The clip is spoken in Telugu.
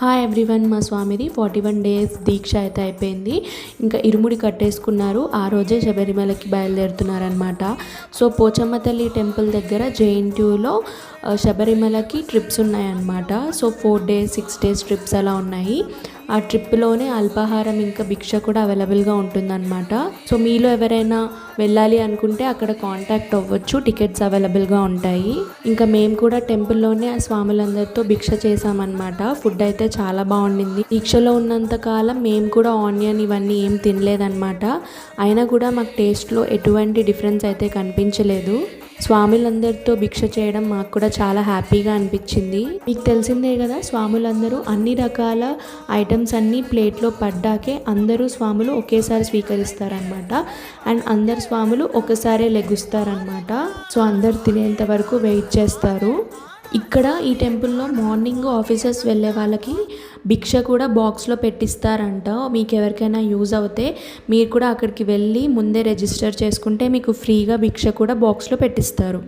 హాయ్ ఎవ్రీవన్, మా స్వామిది 41 డేస్ దీక్ష అయితే అయిపోయింది. ఇంకా ఇరుముడి కట్టేసుకున్నారు. ఆ రోజే శబరిమలకి బయలుదేరుతున్నారనమాట. సో పోచమ్మ తల్లి టెంపుల్ దగ్గర జేఎన్టీయూలో శబరిమలకి ట్రిప్స్ ఉన్నాయన్నమాట. సో 4 days 6 days ట్రిప్స్ అలా ఉన్నాయి. ఆ ట్రిప్లోనే అల్పాహారం ఇంకా భిక్ష కూడా అవైలబుల్గా ఉంటుందన్నమాట. సో మీలో ఎవరైనా వెళ్ళాలి అనుకుంటే అక్కడ కాంటాక్ట్ అవ్వచ్చు, టికెట్స్ అవైలబుల్గా ఉంటాయి. ఇంకా మేము కూడా టెంపుల్లోనే ఆ స్వాములందరితో భిక్ష చేసామన్నమాట. ఫుడ్ అయితే చాలా బాగుండింది. దీక్షలో ఉన్నంత కాలం మేము కూడా ఆనియన్ ఇవన్నీ ఏం తినలేదన్నమాట. అయినా కూడా మాకు టేస్ట్లో ఎటువంటి డిఫరెన్స్ అయితే కనిపించలేదు. స్వాములందరితో భిక్ష చేయడం మాకు కూడా చాలా హ్యాపీగా అనిపించింది. మీకు తెలిసిందే కదా, స్వాములందరూ అన్ని రకాల ఐటమ్స్ అన్నీ ప్లేట్లో పడ్డాకే అందరూ స్వాములు ఒకేసారి స్వీకరిస్తారనమాట. అండ్ అందరు స్వాములు ఒకసారే లెగుస్తారనమాట. సో అందరు తినేంత వరకు వెయిట్ చేస్తారు. ఇక్కడ ఈ టెంపుల్లో మార్నింగ్ ఆఫీసర్స్ వెళ్ళే వాళ్ళకి భిక్ష కూడా బాక్స్లో పెట్టిస్తారంట. మీకు ఎవరికైనా యూజ్ అవుతే మీరు కూడా అక్కడికి వెళ్ళి ముందే రిజిస్టర్ చేసుకుంటే మీకు ఫ్రీగా భిక్ష కూడా బాక్స్లో పెట్టిస్తారు.